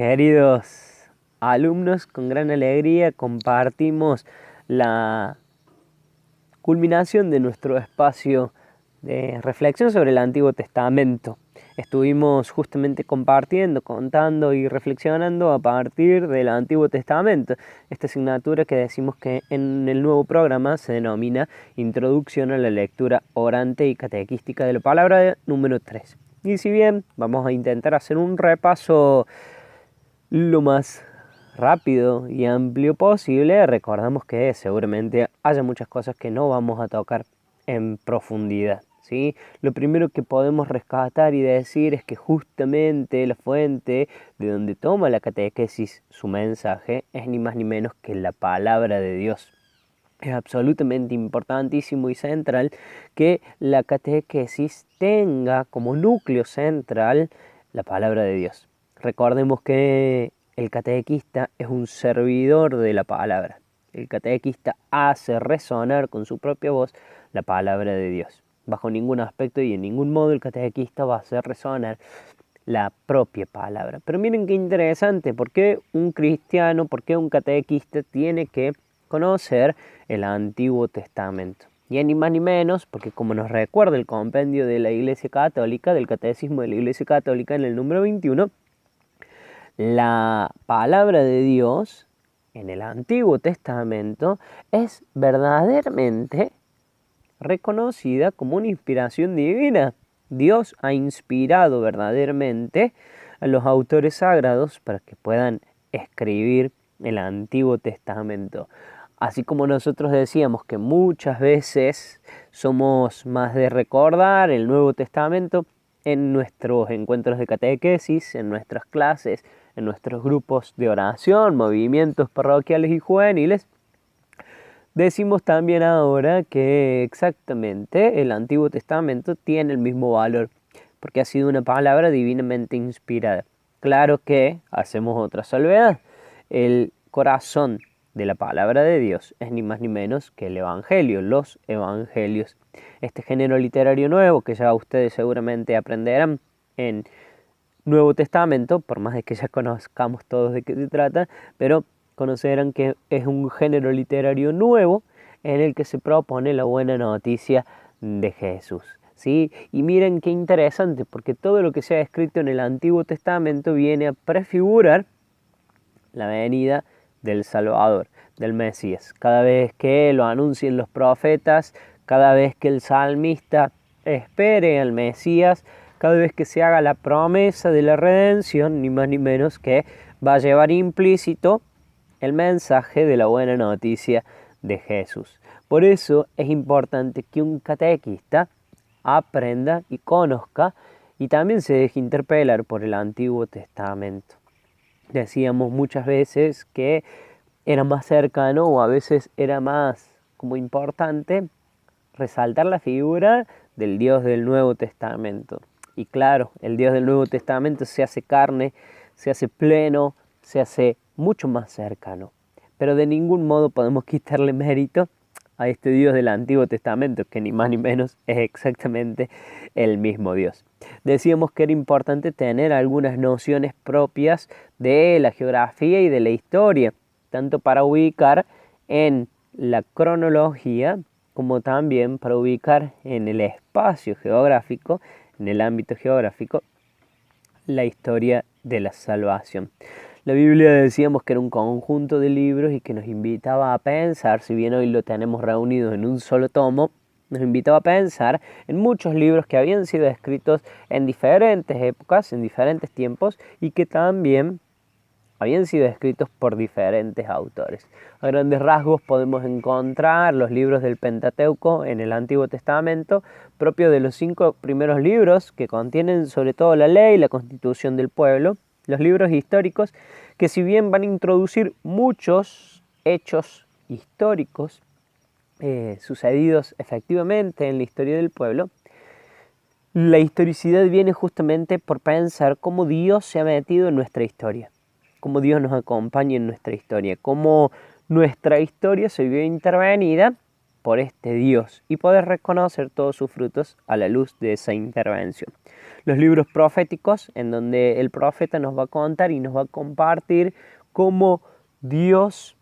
Queridos alumnos, con gran alegría compartimos la culminación de nuestro espacio de reflexión sobre el Antiguo Testamento. Estuvimos justamente compartiendo, contando y reflexionando a partir del Antiguo Testamento. Esta asignatura que decimos que en el nuevo programa se denomina Introducción a la lectura orante y catequística de la palabra número 3. Y si bien vamos a intentar hacer un repaso lo más rápido y amplio posible, recordamos que seguramente haya muchas cosas que no vamos a tocar en profundidad, ¿sí? Lo primero que podemos rescatar y decir es que justamente la fuente de donde toma la catequesis su mensaje es ni más ni menos que la palabra de Dios. Es absolutamente importantísimo y central que la catequesis tenga como núcleo central la palabra de Dios. Recordemos que el catequista es un servidor de la palabra. El catequista hace resonar con su propia voz la palabra de Dios. Bajo ningún aspecto y en ningún modo el catequista va a hacer resonar la propia palabra. Pero miren qué interesante, ¿por qué un cristiano, por qué un catequista tiene que conocer el Antiguo Testamento? Y ni más ni menos, porque como nos recuerda el compendio de la Iglesia Católica, del Catecismo de la Iglesia Católica en el número 21, la palabra de Dios en el Antiguo Testamento es verdaderamente reconocida como una inspiración divina. Dios ha inspirado verdaderamente a los autores sagrados para que puedan escribir el Antiguo Testamento. Así como nosotros decíamos que muchas veces somos más de recordar el Nuevo Testamento en nuestros encuentros de catequesis, en nuestras clases, en nuestros grupos de oración, movimientos parroquiales y juveniles, decimos también ahora que exactamente el Antiguo Testamento tiene el mismo valor, porque ha sido una palabra divinamente inspirada. Claro que hacemos otra salvedad. El corazón de la palabra de Dios es ni más ni menos que el Evangelio, los Evangelios. Este género literario nuevo que ya ustedes seguramente aprenderán en Nuevo Testamento, por más de que ya conozcamos todos de qué se trata, pero conocerán que es un género literario nuevo en el que se propone la buena noticia de Jesús, ¿sí? Y miren qué interesante, porque todo lo que se ha escrito en el Antiguo Testamento viene a prefigurar la venida del Salvador, del Mesías. Cada vez que lo anuncien los profetas, cada vez que el salmista espere al Mesías, cada vez que se haga la promesa de la redención, ni más ni menos que va a llevar implícito el mensaje de la buena noticia de Jesús. Por eso es importante que un catequista aprenda y conozca y también se deje interpelar por el Antiguo Testamento. Decíamos muchas veces que era más cercano o a veces era más como importante resaltar la figura del Dios del Nuevo Testamento. Y claro, el Dios del Nuevo Testamento se hace carne, se hace pleno, se hace mucho más cercano. Pero de ningún modo podemos quitarle mérito a este Dios del Antiguo Testamento, que ni más ni menos es exactamente el mismo Dios. Decíamos que era importante tener algunas nociones propias de la geografía y de la historia, tanto para ubicar en la cronología como también para ubicar en el espacio geográfico, en el ámbito geográfico, la historia de la salvación. La Biblia decíamos que era un conjunto de libros y que nos invitaba a pensar, si bien hoy lo tenemos reunido en un solo tomo, nos invitaba a pensar en muchos libros que habían sido escritos en diferentes épocas, en diferentes tiempos, y que también habían sido escritos por diferentes autores. A grandes rasgos podemos encontrar los libros del Pentateuco en el Antiguo Testamento, propio de los 5 primeros libros que contienen sobre todo la ley, la constitución del pueblo, los libros históricos que si bien van a introducir muchos hechos históricos sucedidos efectivamente en la historia del pueblo, la historicidad viene justamente por pensar cómo Dios se ha metido en nuestra historia, cómo Dios nos acompaña en nuestra historia, cómo nuestra historia se vio intervenida por este Dios y poder reconocer todos sus frutos a la luz de esa intervención. los libros proféticos, en donde el profeta nos va a contar y nos va a compartir cómo Dios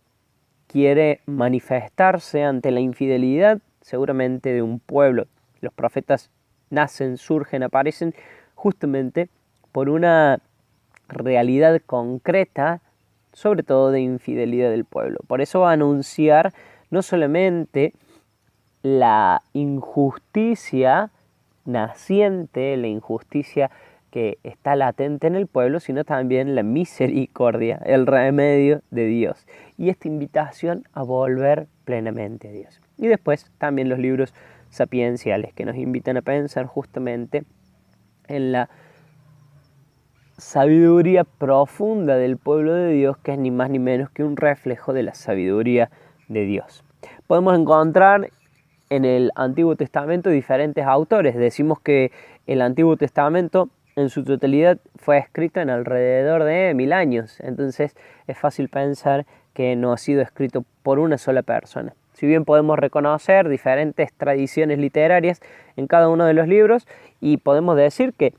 quiere manifestarse ante la infidelidad, seguramente de un pueblo. Los profetas nacen, surgen, aparecen justamente por una realidad concreta, sobre todo de infidelidad del pueblo. Por eso va a anunciar no solamente la injusticia naciente, la injusticia que está latente en el pueblo, sino también la misericordia, el remedio de Dios y esta invitación a volver plenamente a Dios. Y después también los libros sapienciales que nos invitan a pensar justamente en la sabiduría profunda del pueblo de Dios, que es ni más ni menos que un reflejo de la sabiduría de Dios. Podemos encontrar en el Antiguo Testamento diferentes autores. Decimos que el Antiguo Testamento en su totalidad fue escrito en alrededor de 1000 años. Entonces es fácil pensar que no ha sido escrito por una sola persona. Si bien podemos reconocer diferentes tradiciones literarias en cada uno de los libros, y podemos decir que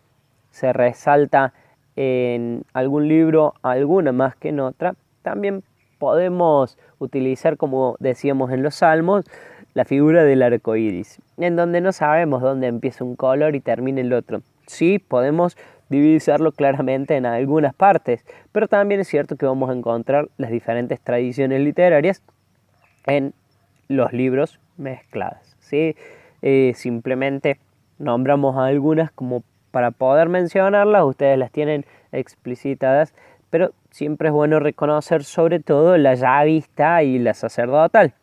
se resalta en algún libro alguna más que en otra, también podemos utilizar, como decíamos en los Salmos, la figura del arco iris, en donde no sabemos dónde empieza un color y termina el otro. Sí, podemos divisarlo claramente en algunas partes, pero también es cierto que vamos a encontrar las diferentes tradiciones literarias en los libros mezcladas, ¿sí? Simplemente nombramos algunas como para poder mencionarlas, ustedes las tienen explicitadas, pero siempre es bueno reconocer sobre todo la yavista y la sacerdotal.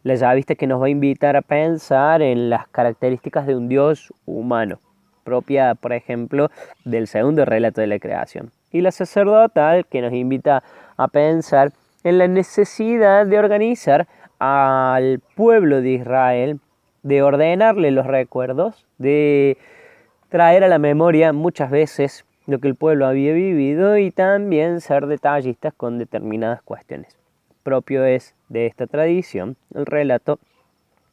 La yavista que nos va a invitar a pensar en las características de un Dios humano, propia, por ejemplo, del segundo relato de la creación. Y la sacerdotal que nos invita a pensar en la necesidad de organizar al pueblo de Israel, de ordenarle los recuerdos, de traer a la memoria muchas veces lo que el pueblo había vivido y también ser detallistas con determinadas cuestiones. Propio es de esta tradición el relato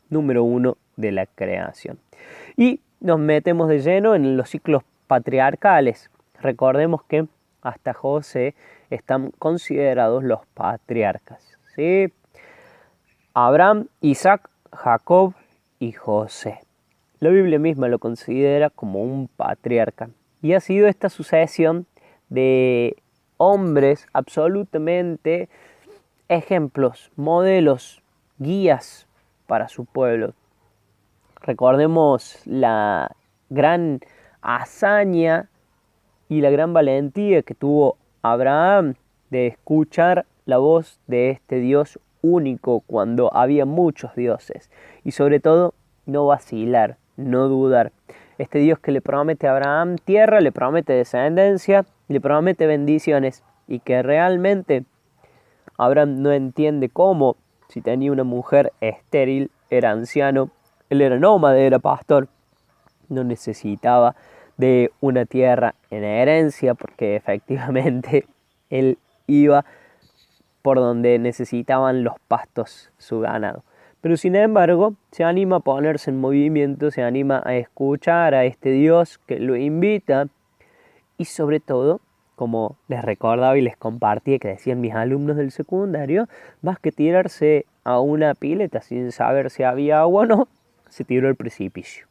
número 1 de la creación. Y nos metemos de lleno en los ciclos patriarcales. Recordemos que hasta José están considerados los patriarcas, ¿sí? Abraham, Isaac, Jacob y José. La Biblia misma lo considera como un patriarca. Y ha sido esta sucesión de hombres absolutamente ejemplos, modelos, guías para su pueblo. Recordemos la gran hazaña y la gran valentía que tuvo Abraham de escuchar la voz de este Dios único cuando había muchos dioses. Y sobre todo, no vacilar, no dudar. Este Dios que le promete a Abraham tierra, le promete descendencia, le promete bendiciones, y que realmente Abraham no entiende cómo, si tenía una mujer estéril, era anciano, él era nómade, era pastor, no necesitaba de una tierra en herencia, porque efectivamente él iba por donde necesitaban los pastos su ganado. Pero sin embargo, se anima a ponerse en movimiento, se anima a escuchar a este Dios que lo invita, y sobre todo, como les recordaba y les compartía que decían mis alumnos del secundario, más que tirarse a una pileta sin saber si había agua o no, se tiró al precipicio.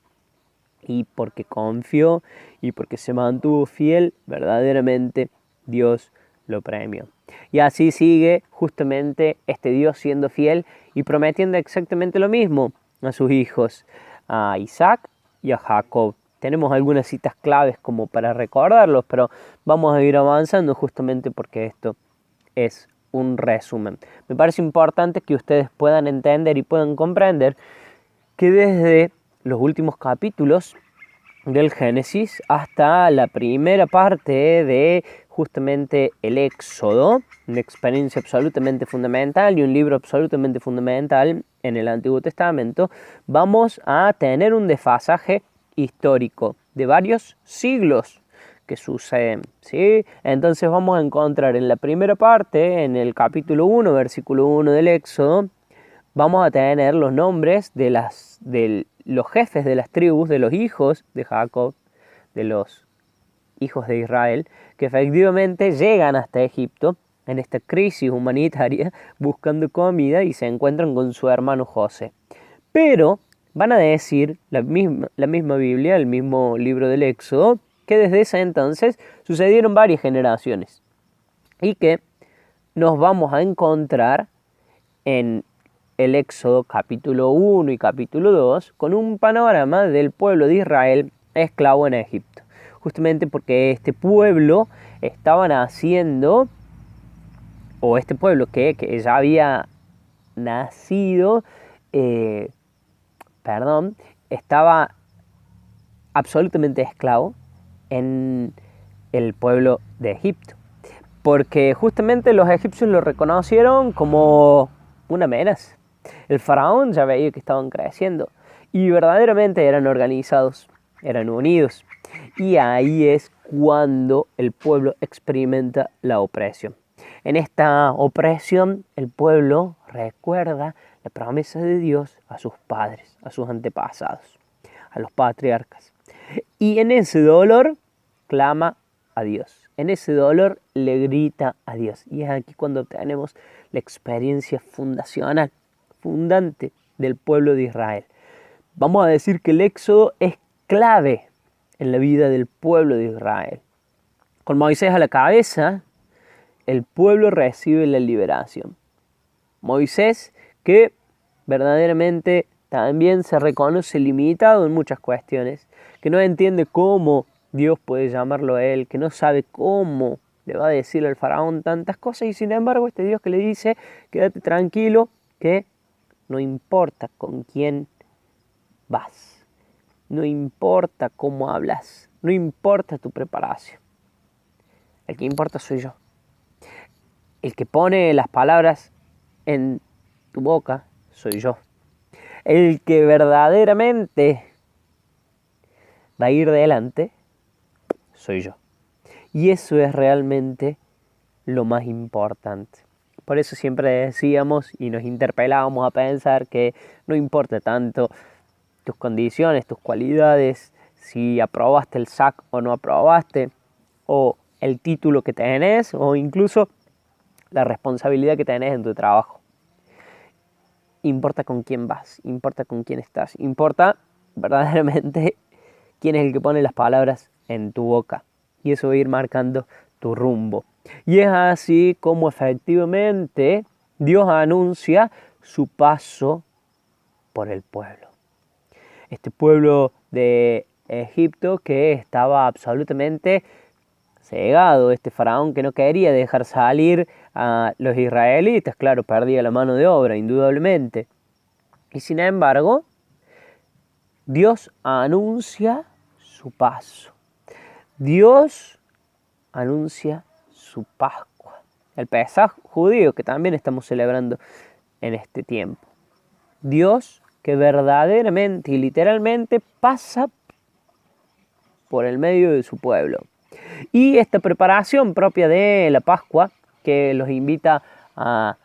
Y porque confió y porque se mantuvo fiel, verdaderamente Dios lo premió. Y así sigue justamente este Dios siendo fiel y prometiendo exactamente lo mismo a sus hijos, a Isaac y a Jacob. Tenemos algunas citas claves como para recordarlos, pero vamos a ir avanzando justamente porque esto es un resumen. Me parece importante que ustedes puedan entender y puedan comprender que desde los últimos capítulos del Génesis hasta la primera parte de justamente el Éxodo, una experiencia absolutamente fundamental y un libro absolutamente fundamental en el Antiguo Testamento, vamos a tener un desfasaje histórico de varios siglos que suceden, ¿sí? Entonces vamos a encontrar en la primera parte, en el capítulo 1, versículo 1 del Éxodo, vamos a tener los nombres de los jefes de las tribus, de los hijos de Jacob, de los hijos de Israel, que efectivamente llegan hasta Egipto en esta crisis humanitaria buscando comida y se encuentran con su hermano José. Pero van a decir la misma Biblia, el mismo libro del Éxodo, que desde ese entonces sucedieron varias generaciones y que nos vamos a encontrar en el Éxodo capítulo 1 y capítulo 2 con un panorama del pueblo de Israel esclavo en Egipto. Justamente porque este pueblo estaba naciendo, o este pueblo que ya había nacido, estaba absolutamente esclavo en el pueblo de Egipto. Porque justamente los egipcios lo reconocieron como una amenaza. El faraón ya veía que estaban creciendo y verdaderamente eran organizados, eran unidos. Y ahí es cuando el pueblo experimenta la opresión. En esta opresión el pueblo recuerda la promesa de Dios a sus padres, a sus antepasados, a los patriarcas. Y en ese dolor clama a Dios. En ese dolor le grita a Dios. Y es aquí cuando tenemos la experiencia fundacional, fundante del pueblo de Israel. Vamos a decir que el Éxodo es clave en la vida del pueblo de Israel. Con Moisés a la cabeza, el pueblo recibe la liberación. Moisés, que verdaderamente también se reconoce limitado en muchas cuestiones, que no entiende cómo Dios puede llamarlo a él, que no sabe cómo le va a decir al faraón tantas cosas, y sin embargo este Dios que le dice, quédate tranquilo, que no importa con quién vas, no importa cómo hablas, no importa tu preparación, el que importa soy yo. El que pone las palabras en tu boca soy yo. El que verdaderamente va a ir delante soy yo. Y eso es realmente lo más importante. Por eso siempre decíamos y nos interpelábamos a pensar que no importa tanto tus condiciones, tus cualidades, si aprobaste el SAC o no aprobaste, o el título que tenés, o incluso la responsabilidad que tenés en tu trabajo. Importa con quién vas, importa con quién estás, importa verdaderamente quién es el que pone las palabras en tu boca. Y eso va a ir marcando tu rumbo. Y es así como efectivamente Dios anuncia su paso por el pueblo. Este pueblo de Egipto que estaba absolutamente cegado, este faraón que no quería dejar salir a los israelitas, claro, perdía la mano de obra, indudablemente. Y sin embargo, Dios anuncia su paso. Dios anuncia su Pascua, el Pesaj judío que también estamos celebrando en este tiempo. Dios que verdaderamente y literalmente pasa por el medio de su pueblo. Y esta preparación propia de la Pascua, que los invita a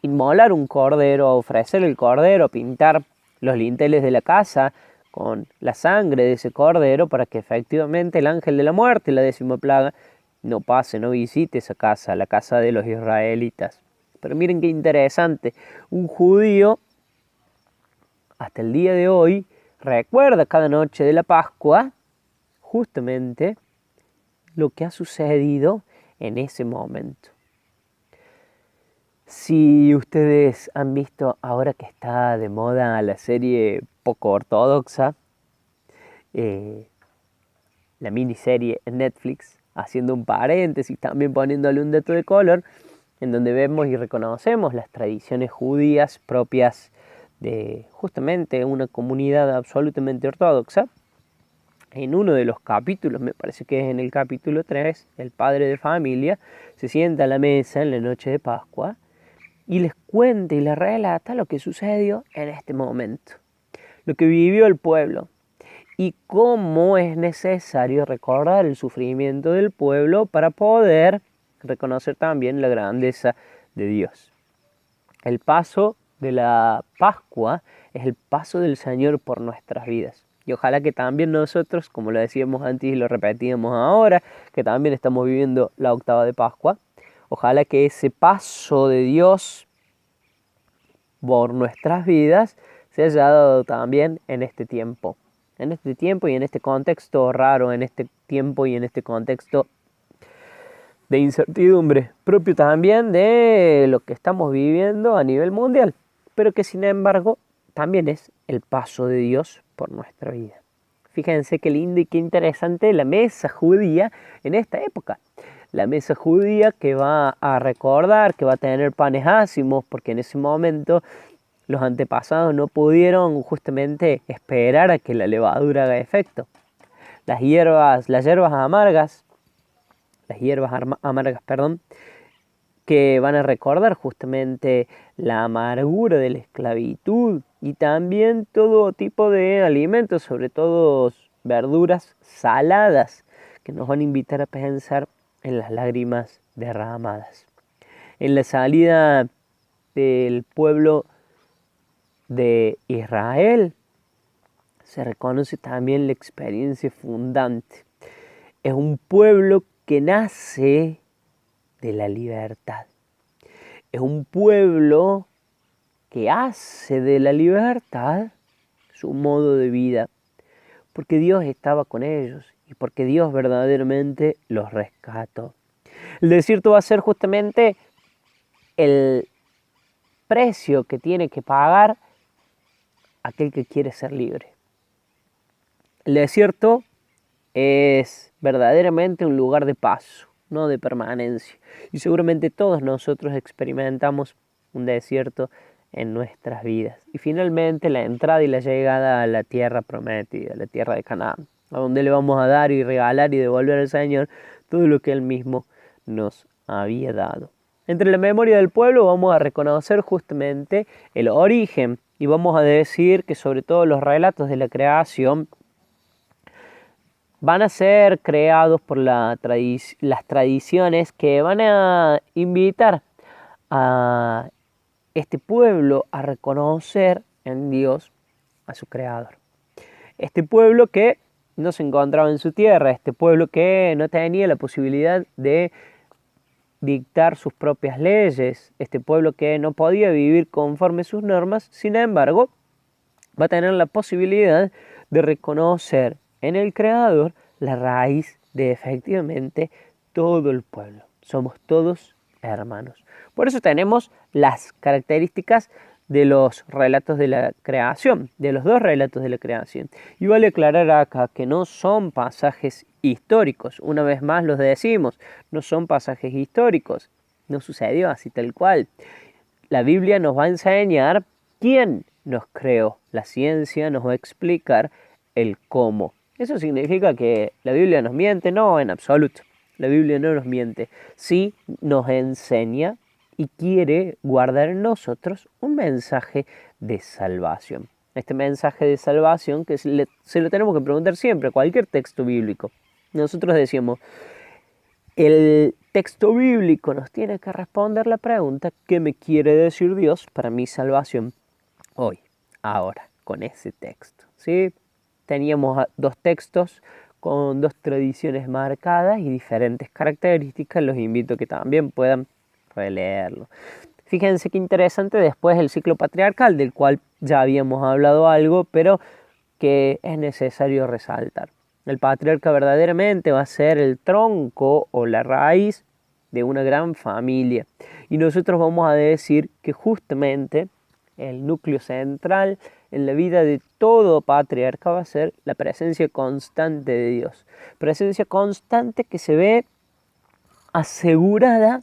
inmolar un cordero, a ofrecer el cordero, a pintar los linteles de la casa con la sangre de ese cordero para que efectivamente el ángel de la muerte, la 10ª plaga, no pase, no visite esa casa, la casa de los israelitas. Pero miren qué interesante, un judío hasta el día de hoy recuerda cada noche de la Pascua justamente lo que ha sucedido en ese momento. Si ustedes han visto ahora que está de moda la serie poco ortodoxa, la miniserie en Netflix, haciendo un paréntesis, también poniéndole un dato de color, en donde vemos y reconocemos las tradiciones judías propias de justamente una comunidad absolutamente ortodoxa. En uno de los capítulos, me parece que es en el capítulo 3, el padre de familia se sienta a la mesa en la noche de Pascua y les cuenta y les relata lo que sucedió en este momento, lo que vivió el pueblo y cómo es necesario recordar el sufrimiento del pueblo para poder reconocer también la grandeza de Dios. El paso de la Pascua es el paso del Señor por nuestras vidas. Y ojalá que también nosotros, como lo decíamos antes y lo repetíamos ahora, que también estamos viviendo la octava de Pascua, ojalá que ese paso de Dios por nuestras vidas se haya dado también en este tiempo. En este tiempo y en este contexto raro, en este tiempo y en este contexto de incertidumbre, propio también de lo que estamos viviendo a nivel mundial, pero que sin embargo también es el paso de Dios por nuestra vida. Fíjense qué lindo y qué interesante la mesa judía en esta época. La mesa judía que va a recordar, que va a tener panes ácimos, porque en ese momento los antepasados no pudieron justamente esperar a que la levadura haga efecto. Las hierbas amargas, que van a recordar justamente la amargura de la esclavitud y también todo tipo de alimentos, sobre todo verduras saladas, que nos van a invitar a pensar en las lágrimas derramadas. En la salida del pueblo de Israel se reconoce también la experiencia fundante. Es un pueblo que nace de la libertad. Es un pueblo que hace de la libertad su modo de vida, porque Dios estaba con ellos y porque Dios verdaderamente los rescató. El desierto va a ser justamente el precio que tiene que pagar aquel que quiere ser libre. El desierto es verdaderamente un lugar de paso, no de permanencia. Y seguramente todos nosotros experimentamos un desierto en nuestras vidas. Y finalmente la entrada y la llegada a la tierra prometida, la tierra de Canaán, a donde le vamos a dar y regalar y devolver al Señor todo lo que Él mismo nos había dado. Entre la memoria del pueblo vamos a reconocer justamente el origen y vamos a decir que sobre todo los relatos de la creación van a ser creados por las tradiciones que van a invitar a este pueblo a reconocer en Dios a su creador. Este pueblo que no se encontraba en su tierra, este pueblo que no tenía la posibilidad de dictar sus propias leyes, este pueblo que no podía vivir conforme sus normas, sin embargo, va a tener la posibilidad de reconocer en el Creador la raíz de efectivamente todo el pueblo. Somos todos hermanos. Por eso tenemos las características de los relatos de la creación, de los dos relatos de la creación. Y vale aclarar acá que no son pasajes históricos. Una vez más los decimos, no son pasajes históricos. No sucedió así tal cual. La Biblia nos va a enseñar quién nos creó. La ciencia nos va a explicar el cómo. ¿Eso significa que la Biblia nos miente? No, en absoluto. La Biblia no nos miente. Sí nos enseña y quiere guardar en nosotros un mensaje de salvación. Este mensaje de salvación que se lo tenemos que preguntar siempre a cualquier texto bíblico. Nosotros decimos, el texto bíblico nos tiene que responder la pregunta, ¿qué me quiere decir Dios para mi salvación hoy, ahora, con ese texto? ¿Sí? Teníamos dos textos con dos tradiciones marcadas y diferentes características. Los invito a que también puedan releerlo. Fíjense qué interesante después el ciclo patriarcal, del cual ya habíamos hablado algo, pero que es necesario resaltar. El patriarca verdaderamente va a ser el tronco o la raíz de una gran familia. Y nosotros vamos a decir que justamente el núcleo central en la vida de todo patriarca va a ser la presencia constante de Dios. Presencia constante que se ve asegurada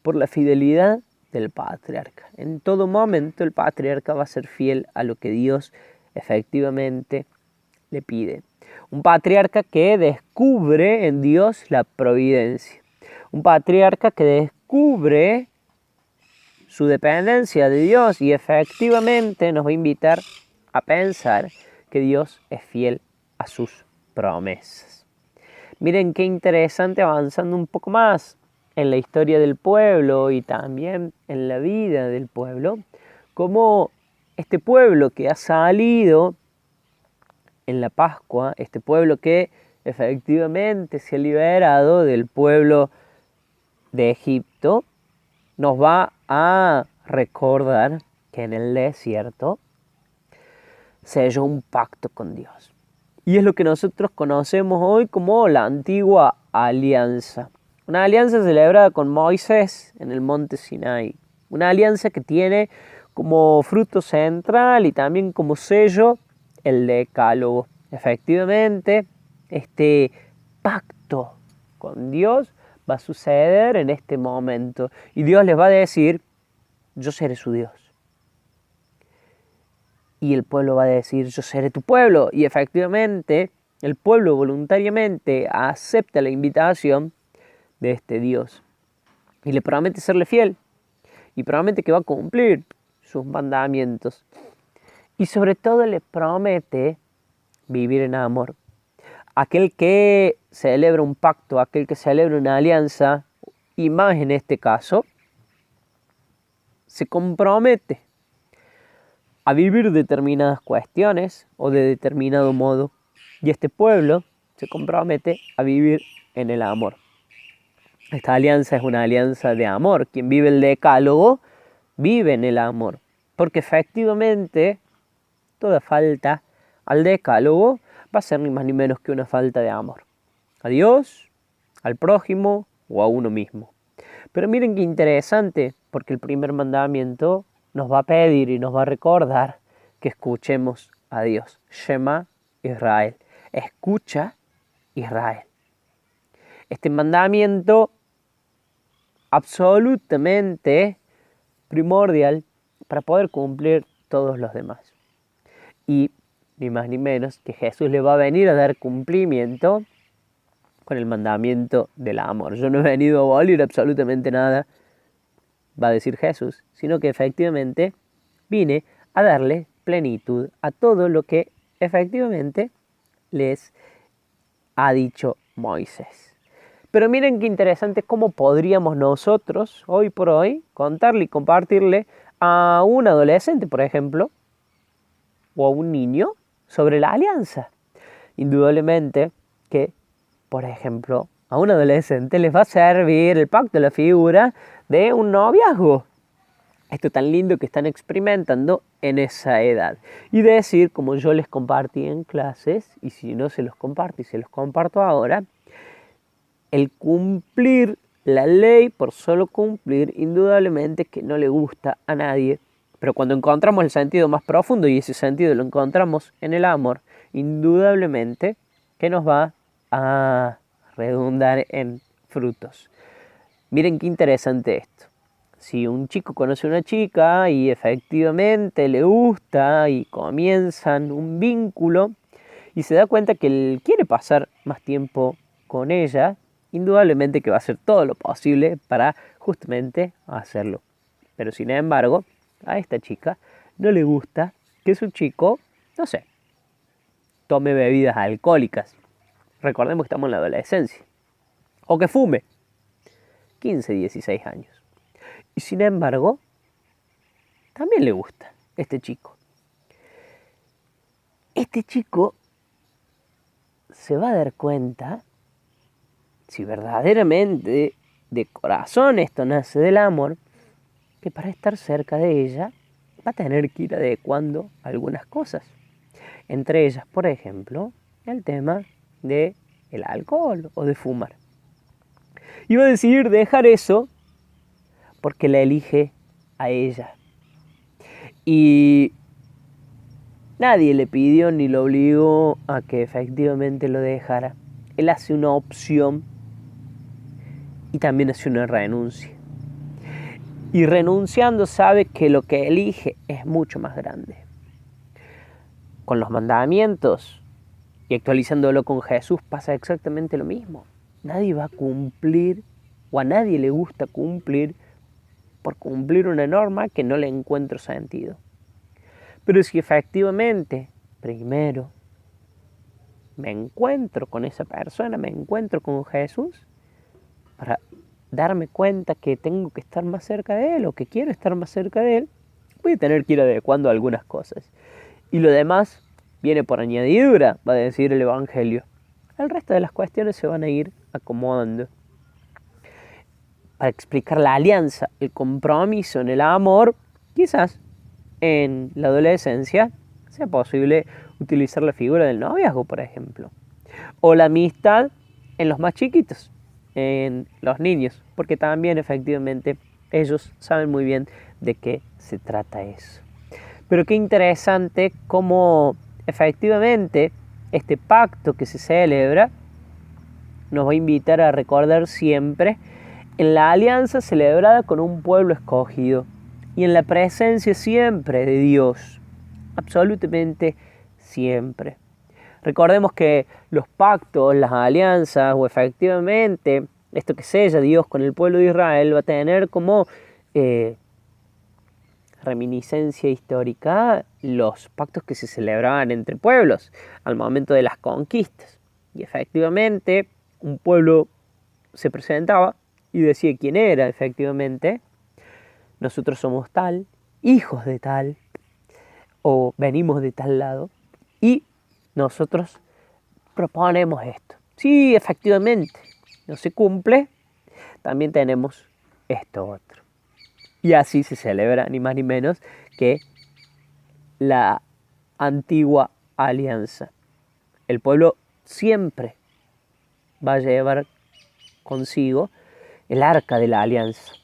por la fidelidad del patriarca. En todo momento el patriarca va a ser fiel a lo que Dios efectivamente le pide. Un patriarca que descubre en Dios la providencia. Un patriarca que descubre su dependencia de Dios y efectivamente nos va a invitar a pensar que Dios es fiel a sus promesas. Miren qué interesante, avanzando un poco más en la historia del pueblo y también en la vida del pueblo, cómo este pueblo que ha salido en la Pascua, este pueblo que efectivamente se ha liberado del pueblo de Egipto, nos va a recordar que en el desierto selló un pacto con Dios. Y es lo que nosotros conocemos hoy como la antigua alianza. Una alianza celebrada con Moisés en el monte Sinai. Una alianza que tiene como fruto central y también como sello el decálogo. Efectivamente, este pacto con Dios va a suceder en este momento. Y Dios les va a decir, yo seré su Dios. Y el pueblo va a decir, yo seré tu pueblo. Y efectivamente, el pueblo voluntariamente acepta la invitación de este Dios. Y le promete serle fiel. Y promete que va a cumplir sus mandamientos. Y sobre todo le promete vivir en amor. Aquel que celebra un pacto, aquel que celebra una alianza, y más en este caso, se compromete a vivir determinadas cuestiones o de determinado modo. Y este pueblo se compromete a vivir en el amor. Esta alianza es una alianza de amor. Quien vive el decálogo vive en el amor. Porque efectivamente toda falta al decálogo va a ser ni más ni menos que una falta de amor. A Dios, al prójimo o a uno mismo. Pero miren qué interesante, porque el primer mandamiento nos va a pedir y nos va a recordar que escuchemos a Dios. Shema Israel. Escucha Israel. Este mandamiento absolutamente primordial para poder cumplir todos los demás. Y ni más ni menos que Jesús le va a venir a dar cumplimiento con el mandamiento del amor. Yo no he venido a abolir absolutamente nada, va a decir Jesús, sino que efectivamente vine a darle plenitud a todo lo que efectivamente les ha dicho Moisés. Pero miren qué interesante cómo podríamos nosotros, hoy por hoy, contarle y compartirle a un adolescente, por ejemplo, o a un niño sobre la alianza. Indudablemente que, por ejemplo, a un adolescente les va a servir el pacto, la figura de un noviazgo. Esto tan lindo que están experimentando en esa edad. Y decir, como yo les compartí en clases, y si no se los comparto y se los comparto ahora, el cumplir la ley por solo cumplir, indudablemente que no le gusta a nadie. Pero cuando encontramos el sentido más profundo, y ese sentido lo encontramos en el amor, indudablemente que nos va a redundar en frutos. Miren qué interesante esto. Si un chico conoce a una chica y efectivamente le gusta y comienzan un vínculo y se da cuenta que él quiere pasar más tiempo con ella, indudablemente que va a hacer todo lo posible para justamente hacerlo. Pero sin embargo, a esta chica no le gusta que su chico, no sé, tome bebidas alcohólicas. Recordemos que estamos en la adolescencia. O que fume. 15, 16 años. Y sin embargo, también le gusta este chico. Este chico se va a dar cuenta, si verdaderamente de corazón esto nace del amor, que para estar cerca de ella va a tener que ir adecuando algunas cosas. Entre ellas, por ejemplo, el tema del alcohol o de fumar. Y va a decidir dejar eso porque la elige a ella. Y nadie le pidió ni lo obligó a que efectivamente lo dejara. Él hace una opción y también hace una renuncia. Y renunciando sabe que lo que elige es mucho más grande. Con los mandamientos y actualizándolo con Jesús pasa exactamente lo mismo. Nadie va a cumplir, o a nadie le gusta cumplir, por cumplir una norma que no le encuentro sentido. Pero si efectivamente, primero, me encuentro con esa persona, me encuentro con Jesús, para darme cuenta que tengo que estar más cerca de Él, o que quiero estar más cerca de Él, voy a tener que ir adecuando algunas cosas. Y lo demás viene por añadidura, va a decir el Evangelio. El resto de las cuestiones se van a ir acomodando. Para explicar la alianza, el compromiso en el amor, quizás en la adolescencia sea posible utilizar la figura del noviazgo, por ejemplo. O la amistad en los más chiquitos, en los niños, porque también efectivamente ellos saben muy bien de qué se trata eso. Pero qué interesante cómo efectivamente este pacto que se celebra nos va a invitar a recordar siempre en la alianza celebrada con un pueblo escogido y en la presencia siempre de Dios, absolutamente siempre. Recordemos que los pactos, las alianzas o efectivamente esto que sella Dios con el pueblo de Israel va a tener como reminiscencia histórica los pactos que se celebraban entre pueblos al momento de las conquistas. Y efectivamente un pueblo se presentaba y decía quién era efectivamente. Nosotros somos tal, hijos de tal, o venimos de tal lado, y nosotros proponemos esto. Si efectivamente no se cumple, también tenemos esto otro. Y así se celebra ni más ni menos que la antigua alianza. El pueblo siempre va a llevar consigo el arca de la alianza.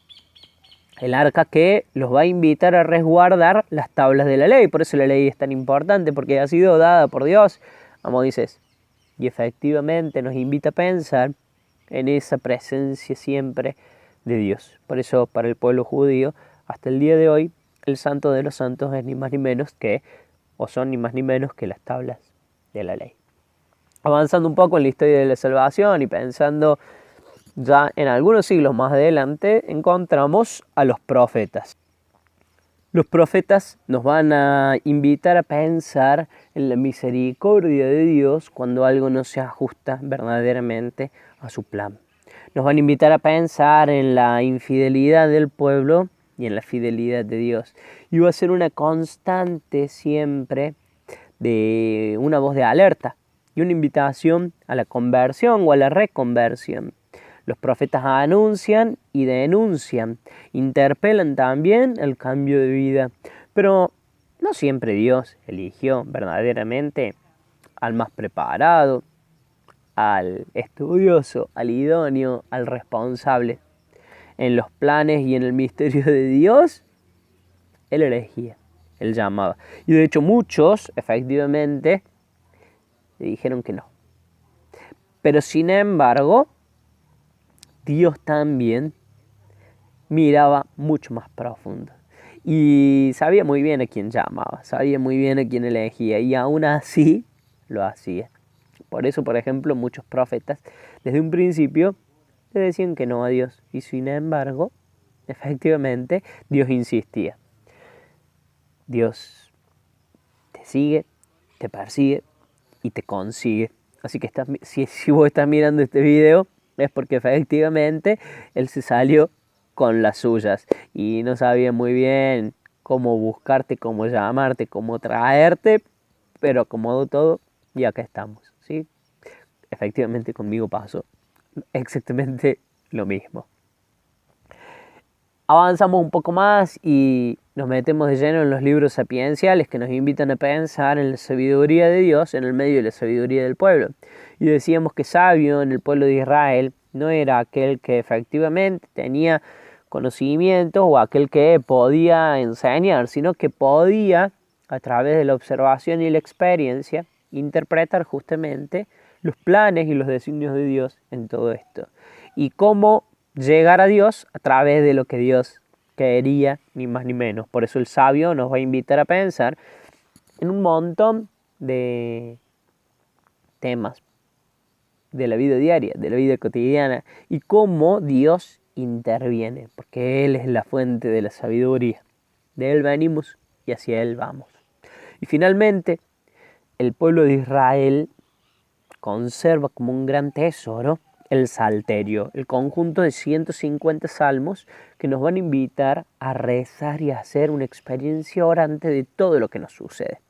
El arca que los va a invitar a resguardar las tablas de la ley. Por eso la ley es tan importante, porque ha sido dada por Dios a Moisés. Y efectivamente nos invita a pensar en esa presencia siempre de Dios. Por eso para el pueblo judío, hasta el día de hoy, el santo de los santos es ni más ni menos que, o son ni más ni menos que las tablas de la ley. Avanzando un poco en la historia de la salvación y pensando ya en algunos siglos más adelante, encontramos a los profetas. Los profetas nos van a invitar a pensar en la misericordia de Dios cuando algo no se ajusta verdaderamente a su plan. Nos van a invitar a pensar en la infidelidad del pueblo y en la fidelidad de Dios. Y va a ser una constante siempre de una voz de alerta y una invitación a la conversión o a la reconversión. Los profetas anuncian y denuncian, interpelan también el cambio de vida, pero no siempre Dios eligió verdaderamente al más preparado, al estudioso, al idóneo, al responsable. En los planes y en el misterio de Dios, Él elegía, Él llamaba. Y de hecho muchos, efectivamente, le dijeron que no. Pero sin embargo, Dios también miraba mucho más profundo. Y sabía muy bien a quién llamaba, sabía muy bien a quién elegía. Y aún así lo hacía. Por eso, por ejemplo, muchos profetas desde un principio le decían que no a Dios. Y sin embargo, efectivamente, Dios insistía. Dios te sigue, te persigue y te consigue. Así que si vos estás mirando este video, es porque efectivamente Él se salió con las suyas y no sabía muy bien cómo buscarte, cómo llamarte, cómo traerte, pero acomodó todo y acá estamos, ¿sí? Efectivamente conmigo pasó exactamente lo mismo. Avanzamos un poco más y nos metemos de lleno en los libros sapienciales que nos invitan a pensar en la sabiduría de Dios en el medio de la sabiduría del pueblo. Y decíamos que sabio en el pueblo de Israel no era aquel que efectivamente tenía conocimiento o aquel que podía enseñar, sino que podía, a través de la observación y la experiencia, interpretar justamente los planes y los designios de Dios en todo esto. Y cómo llegar a Dios a través de lo que Dios quería, ni más ni menos. Por eso el sabio nos va a invitar a pensar en un montón de temas de la vida diaria, de la vida cotidiana y cómo Dios interviene, porque Él es la fuente de la sabiduría. De Él venimos y hacia Él vamos. Y finalmente, el pueblo de Israel conserva como un gran tesoro el Salterio, el conjunto de 150 salmos que nos van a invitar a rezar y a hacer una experiencia orante de todo lo que nos sucede.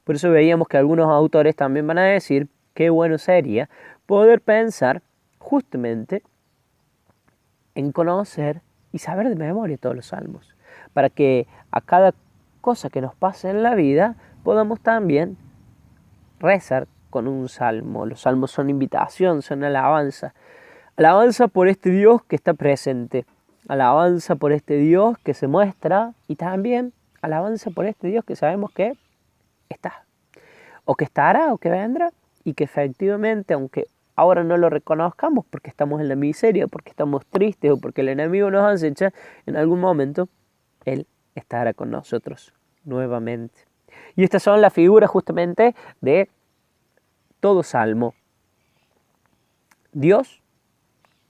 Por eso veíamos que algunos autores también van a decir qué bueno sería poder pensar justamente en conocer y saber de memoria todos los salmos, para que a cada cosa que nos pase en la vida podamos también rezar con un salmo. Los salmos son invitación, son alabanza. Alabanza por este Dios que está presente, alabanza por este Dios que se muestra y también alabanza por este Dios que sabemos que está, o que estará, o que vendrá, y que efectivamente, aunque ahora no lo reconozcamos porque estamos en la miseria, porque estamos tristes o porque el enemigo nos acecha, en algún momento Él estará con nosotros nuevamente. Y estas son las figuras justamente de todo salmo. Dios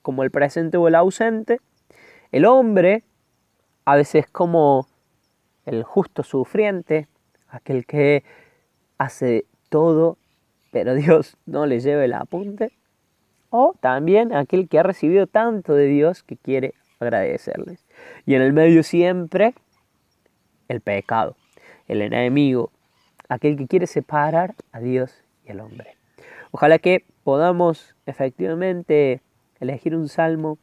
como el presente o el ausente, el hombre a veces como el justo sufriente, aquel que hace todo, pero Dios no le lleva el apunte, o también aquel que ha recibido tanto de Dios que quiere agradecerles. Y en el medio siempre el pecado, el enemigo, aquel que quiere separar a Dios y al hombre. Ojalá que podamos efectivamente elegir un salmo,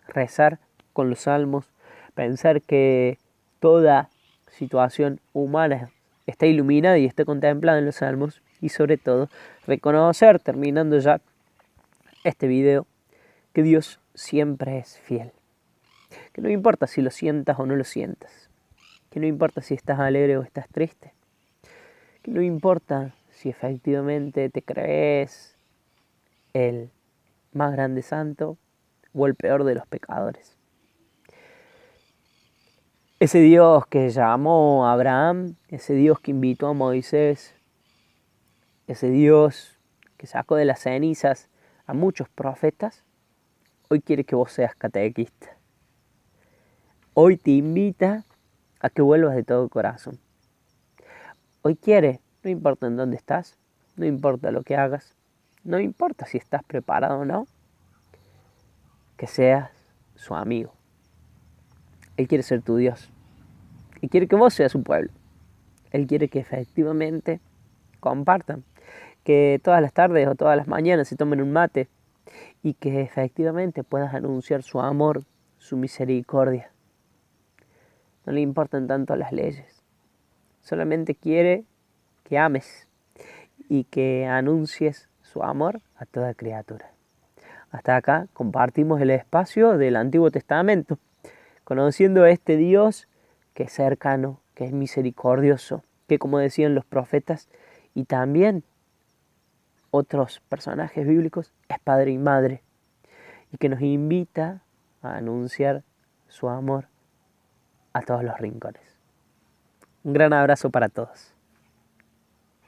rezar con los salmos, pensar que toda situación humana está iluminada y está contemplada en los salmos y sobre todo reconocer, terminando ya este video, que Dios siempre es fiel. Que no importa si lo sientas o no lo sientas. Que no importa si estás alegre o estás triste. Que no importa si efectivamente te crees el más grande santo o el peor de los pecadores. Ese Dios que llamó a Abraham, ese Dios que invitó a Moisés, ese Dios que sacó de las cenizas a muchos profetas, hoy quiere que vos seas catequista. Hoy te invita a que vuelvas de todo corazón. Hoy quiere, no importa en dónde estás, no importa lo que hagas, no importa si estás preparado o no, que seas su amigo. Él quiere ser tu Dios y quiere que vos seas su pueblo. Él quiere que efectivamente compartan, que todas las tardes o todas las mañanas se tomen un mate y que efectivamente puedas anunciar su amor, su misericordia. No le importan tanto las leyes, solamente quiere que ames y que anuncies su amor a toda criatura. Hasta acá compartimos el espacio del Antiguo Testamento, conociendo a este Dios que es cercano, que es misericordioso, que como decían los profetas y también otros personajes bíblicos, es padre y madre, y que nos invita a anunciar su amor a todos los rincones. Un gran abrazo para todos.